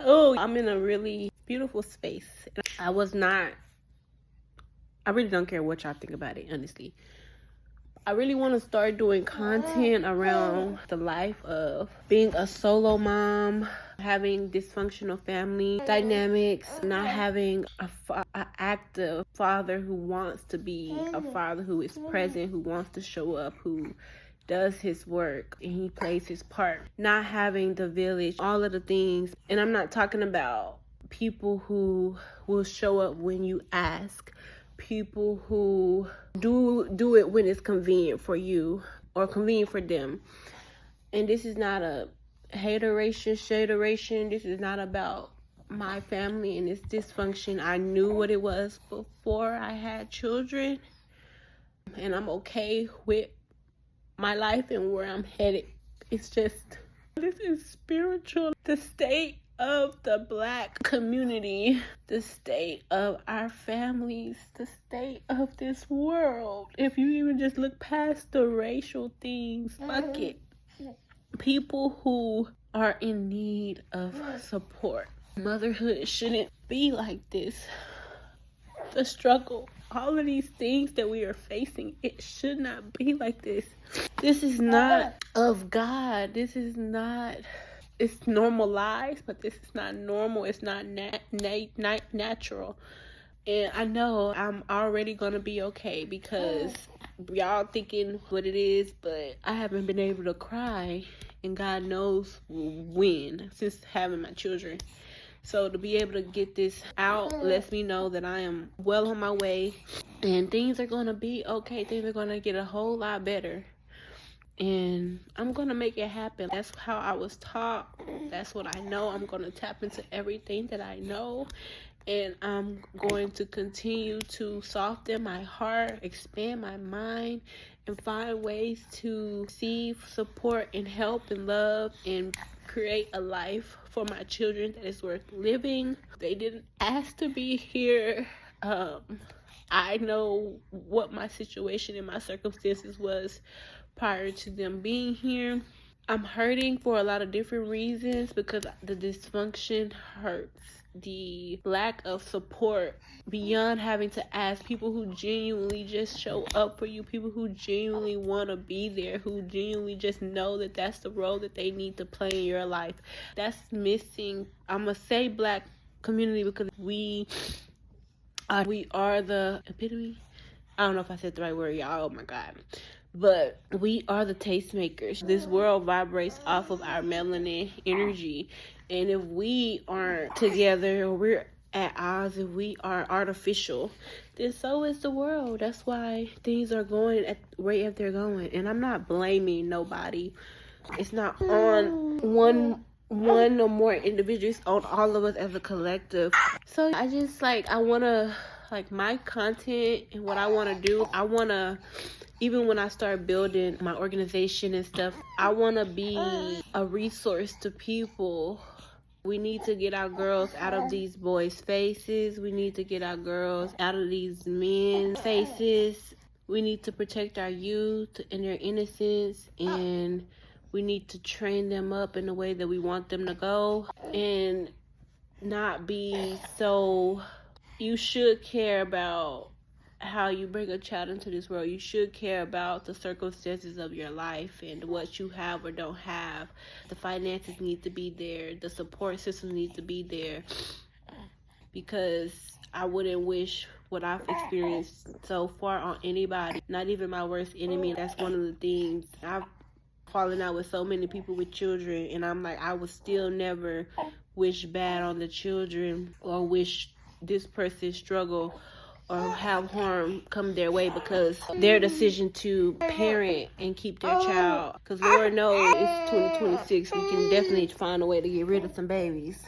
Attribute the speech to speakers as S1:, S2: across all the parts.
S1: Oh, I'm in a really beautiful space. I really don't care what y'all think about it, honestly. I really want to start doing content around the life of being a solo mom, having dysfunctional family dynamics, not having an active father who wants to be a father who is present, who wants to show up, who does his work and he plays his part, not having the village, all of the things. And I'm not talking about people who will show up when you ask, people who do it when it's convenient for you or convenient for them. And this is not a hateration, shaderation. This is not about my family and its dysfunction. I knew what it was before I had children, and I'm okay with my life and where I'm headed. It's just, this is spiritual. The state of the Black community, the state of our families, the state of this world. If you even just look past the racial things, fuck it. People who are in need of support. Motherhood shouldn't be like this. The struggle, all of these things that we are facing, it should not be like this. This is not of God. This is not, it's normalized, but this is not normal. It's not natural. And I know I'm already going to be okay because y'all thinking what it is, but I haven't been able to cry, and God knows when, since having my children. So to be able to get this out lets me know that I am well on my way and things are going to be okay. Things are going to get a whole lot better. And I'm going to make it happen. That's how I was taught. That's what I know. I'm going to tap into everything that I know. And I'm going to continue to soften my heart, expand my mind, and find ways to receive support and help and love and create a life for my children that is worth living. They didn't ask to be here. I know what my situation and my circumstances was prior to them being here. I'm hurting for a lot of different reasons because the dysfunction hurts. The lack of support beyond having to ask, people who genuinely just show up for you, people who genuinely want to be there, who genuinely just know that that's the role that they need to play in your life. That's missing. I'm going to say Black community because we are the epitome. I don't know if I said the right word, y'all. Oh my God. But we are the tastemakers. This world vibrates off of our melanin energy. And if we aren't together, or we're at odds, if we are artificial, then so is the world. That's why things are going at the rate they're going. And I'm not blaming nobody. It's not on one or more individuals, it's on all of us as a collective. So I just I want to, my content and what I want to do, I want to, even when I start building my organization and stuff, I want to be a resource to people. We need to get our girls out of these boys' faces. We need to get our girls out of these men's faces. We need to protect our youth and their innocence, and we need to train them up in the way that we want them to go and not be so. You should care about how you bring a child into this world. You should care about the circumstances of your life and what you have or don't have. The finances need to be there. The support system needs to be there. Because I wouldn't wish what I've experienced so far on anybody, not even my worst enemy. That's one of the things. I've fallen out with so many people with children, and I'm I would still never wish bad on the children or wish this person struggle or have harm come their way because their decision to parent and keep their child. Because Lord knows it's 2026, we can definitely find a way to get rid of some babies.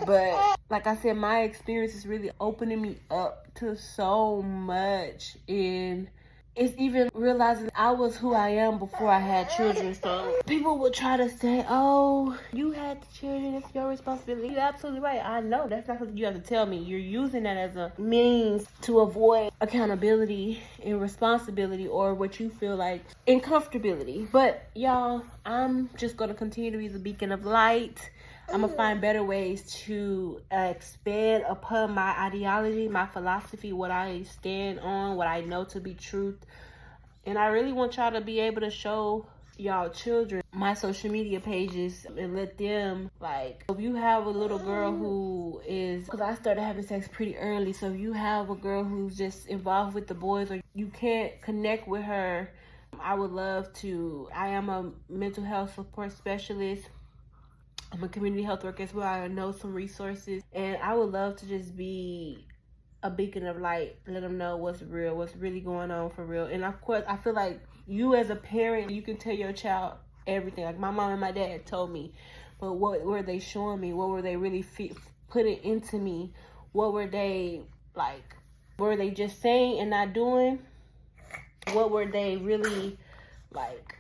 S1: But like I said, my experience is really opening me up to so much, and it's even realizing I was who I am before I had children. So people will try to say, oh, you had the children, it's your responsibility. You're absolutely right. I know that's not something you have to tell me. You're using that as a means to avoid accountability and responsibility, or what you feel like uncomfortability. But y'all, I'm just going to continue to be the beacon of light. I'm gonna find better ways to expand upon my ideology, my philosophy, what I stand on, what I know to be truth. And I really want y'all to be able to show y'all children my social media pages and let them, like, if you have a little girl who is, because I started having sex pretty early, so if you have a girl who's just involved with the boys or you can't connect with her, I would love to. I am a mental health support specialist. I'm a community health worker as well. I know some resources, and I would love to just be a beacon of light, let them know what's real, what's really going on for real. And of course, I feel like you as a parent, you can tell your child everything. Like my mom and my dad told me, but what were they showing me? What were they really putting into me? What were they like? Were they just saying and not doing? What were they really like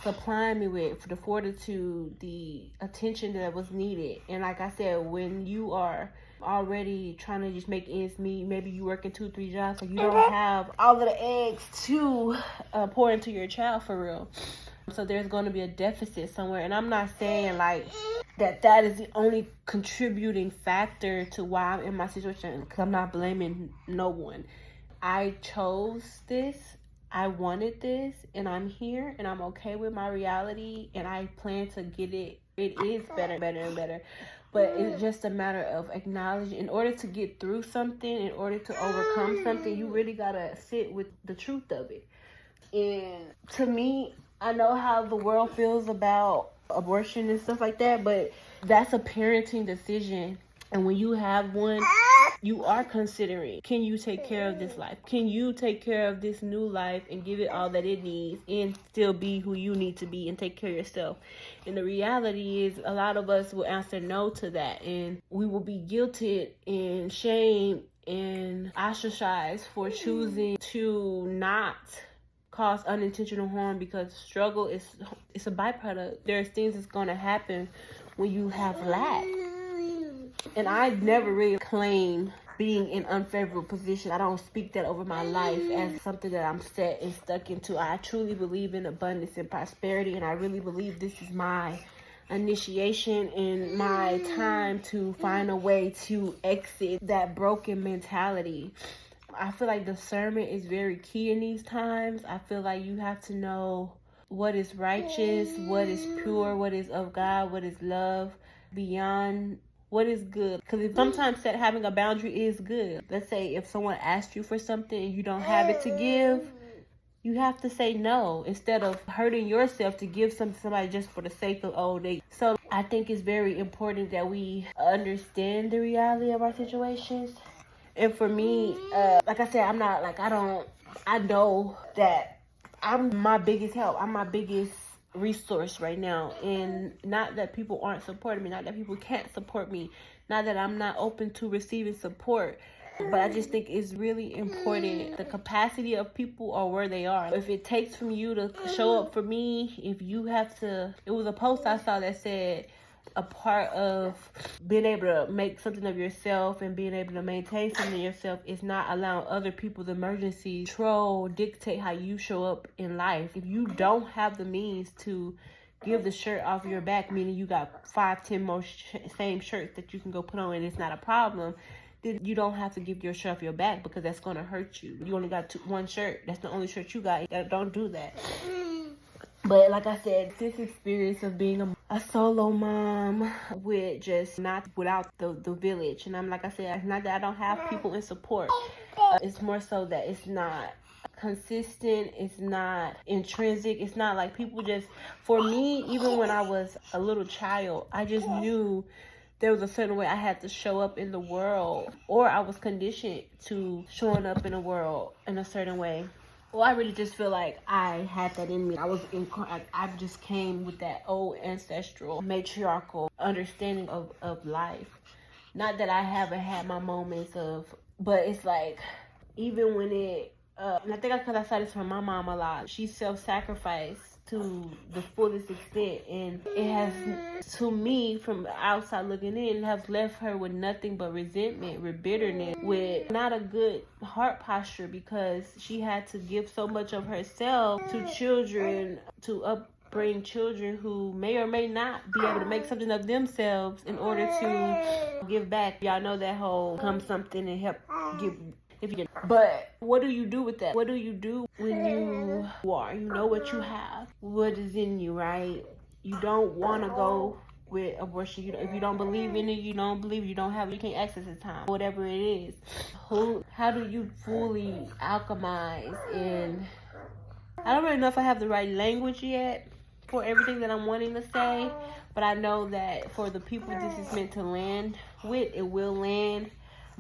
S1: supplying me with, for the fortitude, the attention that was needed? And like I said, when you are already trying to just make ends meet, maybe you working 2-3 jobs, so you don't have all of the eggs to pour into your child for real. So there's going to be a deficit somewhere. And I'm not saying like that is the only contributing factor to why I'm in my situation, because I'm not blaming no one. I chose this, I wanted this, and I'm here, and I'm okay with my reality, and I plan to get it. It is better and better. But it's just a matter of acknowledging. In order to get through something, in order to overcome something, you really gotta sit with the truth of it. And to me, I know how the world feels about abortion and stuff like that, but that's a parenting decision. And when you have one, you are considering, can you take care of this life? Can you take care of this new life and give it all that it needs and still be who you need to be and take care of yourself? And the reality is a lot of us will answer no to that, and we will be guilted and shamed and ostracized for choosing to not cause unintentional harm, because struggle it's a byproduct. There's things that's going to happen when you have lack. And I never really claim being in unfavorable position. I don't speak that over my life as something that I'm set and stuck into. I truly believe in abundance and prosperity, and I really believe this is my initiation and my time to find a way to exit that broken mentality. I feel like discernment is very key in these times. I feel like you have to know what is righteous, what is pure, what is of God, what is love, beyond what is good. Because sometimes having a boundary is good. Let's say if someone asks you for something and you don't have it to give, you have to say no instead of hurting yourself to give something to somebody just for the sake of they. So I think it's very important that we understand the reality of our situations. And for me, like I said, I'm not like, I know that I'm my biggest help. I'm my biggest resource right now. And not that people aren't supporting me, not that people can't support me, not that I'm not open to receiving support. But I just think it's really important. The capacity of people are where they are. If it takes from you to show up for me, if you have to, it was a post I saw that said, a part of being able to make something of yourself and being able to maintain something of yourself is not allowing other people's emergencies control, dictate how you show up in life. If you don't have the means to give the shirt off your back, meaning you got 5-10 more same shirts that you can go put on and it's not a problem, then you don't have to give your shirt off your back, because that's going to hurt you. You only got one shirt. That's the only shirt you got. Don't do that. But like I said, this experience of being a solo mom with just not without the village. And I'm like I said, it's not that I don't have people in support. It's more so that it's not consistent. It's not intrinsic. It's not like people just, for me, even when I was a little child, I just knew there was a certain way I had to show up in the world, or I was conditioned to showing up in the world in a certain way. Well, I really just feel like I had that in me. I just came with that old ancestral matriarchal understanding of life. Not that I haven't had my moments of, but it's like, even when and I think because I saw this from my mom a lot, she self-sacrificed to the fullest extent, and it has, to me, from the outside looking in, has left her with nothing but resentment, with bitterness, with not a good heart posture, because she had to give so much of herself to children, to bring children who may or may not be able to make something of themselves in order to give back. Y'all know that whole come something and help give. But what do you do with that? What do you do when you know what you have, what is in you, right? You don't want to go with abortion. If you don't believe in it, you don't believe, you don't have, you can't access the time, whatever it is. How do you fully alchemize? And I don't really know if I have the right language yet for everything that I'm wanting to say, but I know that for the people this is meant to land with, it will land.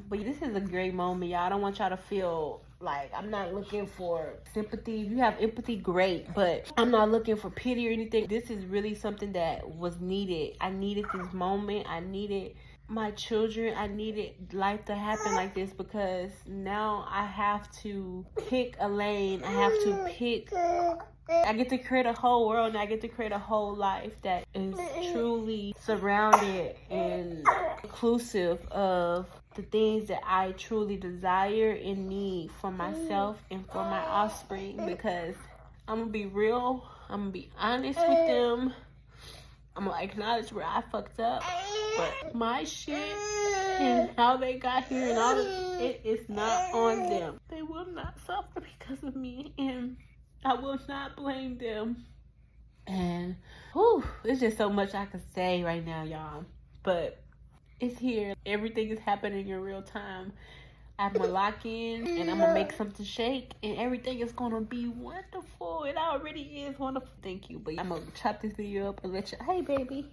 S1: But this is a great moment, y'all. I don't want y'all to feel like I'm not looking for sympathy. If you have empathy, great. But I'm not looking for pity or anything. This is really something that was needed. I needed this moment. I needed my children. I needed life to happen like this, because now I have to pick a lane. I get to create a whole world, and I get to create a whole life that is truly surrounded and inclusive of the things that I truly desire and need for myself and for my offspring. Because I'm gonna be real, I'm gonna be honest with them, I'm gonna acknowledge where I fucked up, but my shit and how they got here and all of it is not on them. They will not suffer because of me, and I will not blame them. And there's just so much I could say right now, y'all. But it's here. Everything is happening in real time. I'm gonna lock in and I'm gonna make something shake, and everything is gonna be wonderful. It already is wonderful. Thank you. But I'm gonna chop this video up and let you, hey baby.